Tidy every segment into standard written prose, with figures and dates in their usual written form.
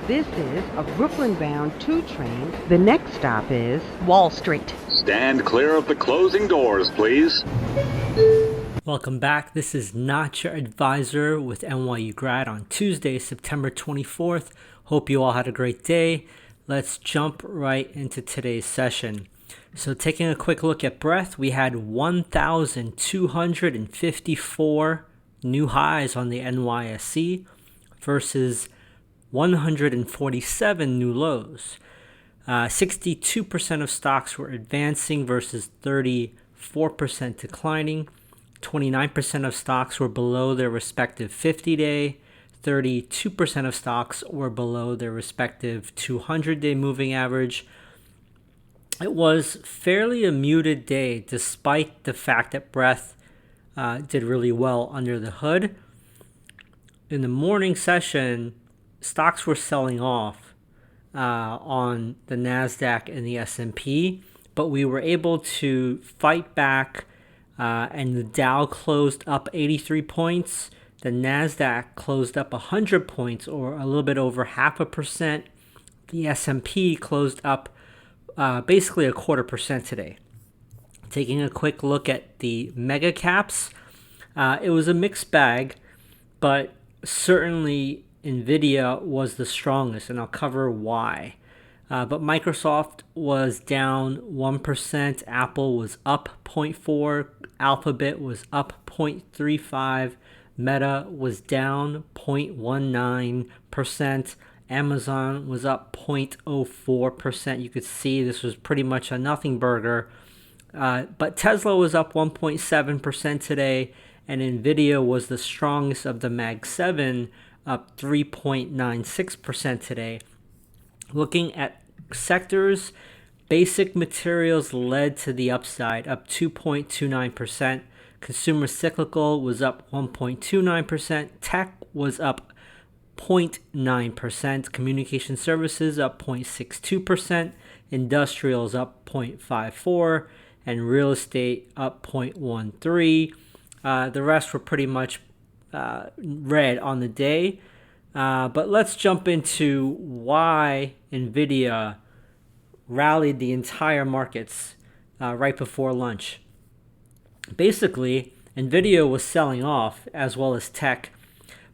This is a Brooklyn-bound 2 train. The next stop is Wall Street. Stand clear of the closing doors, please. Welcome back. This is Not Your Advisor with NYU Grad on Tuesday, September 24th. Hope you all had a great day. Let's jump right into today's session. So taking a quick look at breadth, we had 1,254 new highs on the NYSE versus 147 new lows. 62% of stocks were advancing versus 34% declining. 29% of stocks were below their respective 50-day. 32% of stocks were below their respective 200-day moving average. It was fairly a muted day despite the fact that breadth did really well under the hood. In the morning session, stocks were selling off on the NASDAQ and the S&P, but we were able to fight back and the Dow closed up 83 points. The NASDAQ closed up 100 points, or a little bit over 0.5%. The S&P closed up basically 0.25% today. Taking a quick look at the mega caps, it was a mixed bag, but certainly NVDA was the strongest, and I'll cover why. But Microsoft was down 1%, Apple was up 0.4%, Alphabet was up 0.35%, Meta was down 0.19%, Amazon was up 0.04%. You could see this was pretty much a nothing burger. But Tesla was up 1.7% today, and NVIDIA was the strongest of the Mag 7, up 3.96% today. Looking at sectors, basic materials led to the upside, up 2.29%. Consumer cyclical was up 1.29%. Tech was up 0.9%. Communication services up 0.62%. Industrials up 0.54%. And real estate up 0.13%. The rest were pretty much red on the day. But let's jump into why NVIDIA rallied the entire markets right before lunch. Basically, NVIDIA was selling off as well as tech,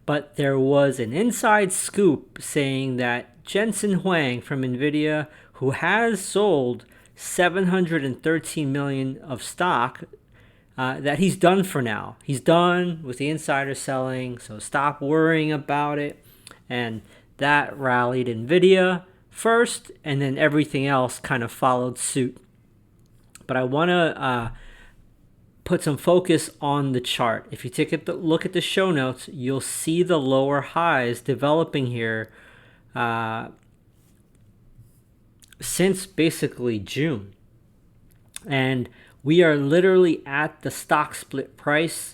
but there was an inside scoop saying that Jensen Huang from NVIDIA, who has sold 713 million of stock, that he's done for now. He's done with the insider selling, so stop worrying about it. And that rallied NVIDIA first, and then everything else kind of followed suit. But I want to put some focus on the chart. If you take a look at the show notes, you'll see the lower highs developing here since basically June. And we are literally at the stock split price.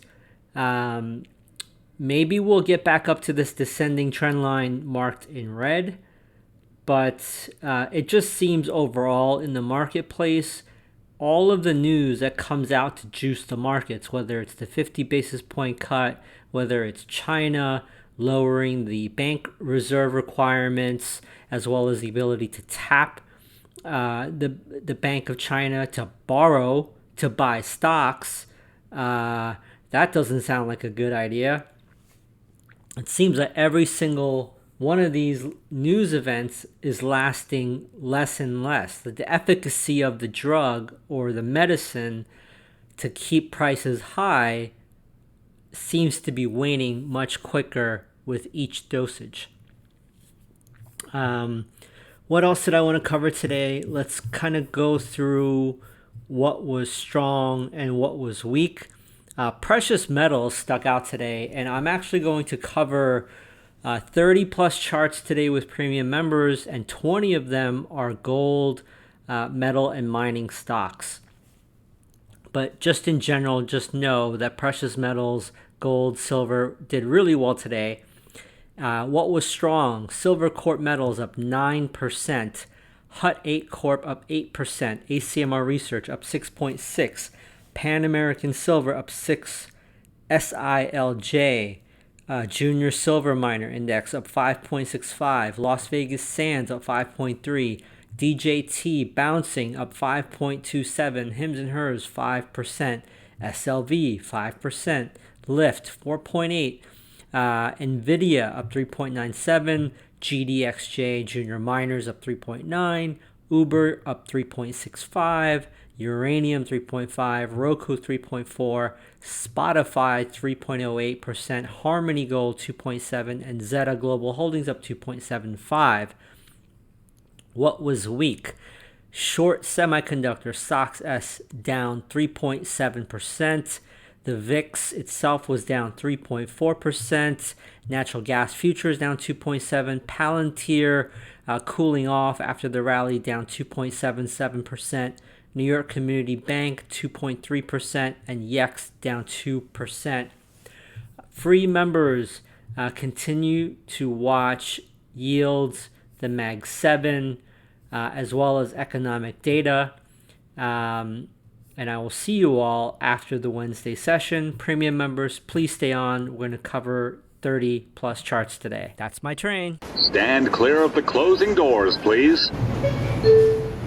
Maybe we'll get back up to this descending trend line marked in red, but it just seems overall in the marketplace, all of the news that comes out to juice the markets, whether it's the 50 basis point cut, whether it's China lowering the bank reserve requirements, as well as the ability to tap the Bank of China to borrow to buy stocks, that doesn't sound like a good idea. It seems that every single one of these news events is lasting less and less. The efficacy of the drug or the medicine to keep prices high seems to be waning much quicker with each dosage. What else did I want to cover today? Let's kind of go through what was strong and what was weak. Precious metals stuck out today, and I'm actually going to cover 30 plus charts today with premium members, and 20 of them are gold, metal, and mining stocks. But just in general, just know that precious metals, gold, silver did really well today. What was strong? Silver Corp Metals up 9%, Hut 8 Corp up 8%, ACMR Research up 6.6%, Pan American Silver up 6%, SILJ Junior Silver Miner Index up 5.65. Las Vegas Sands up 5.3. DJT bouncing up 5.27. Hims and Hers 5%. SLV 5%. Lyft 4.8. NVDA up 3.97. GDXJ Junior Miners up 3.9. Uber up 3.65. Uranium 3.5, Roku 3.4, Spotify 3.08%, Harmony Gold 2.7, and Zeta Global Holdings up 2.75. What was weak? Short semiconductor stocks S down 3.7%. The VIX itself was down 3.4%. Natural gas futures down 2.7%. Palantir cooling off after the rally, down 2.77%. New York Community Bank 2.3%, and YEX down 2%. Free members continue to watch yields, the Mag 7, as well as economic data. And I will see you all after the Wednesday session. Premium members, please stay on. We're going to cover 30 plus charts today. That's my train. Stand clear of the closing doors, please.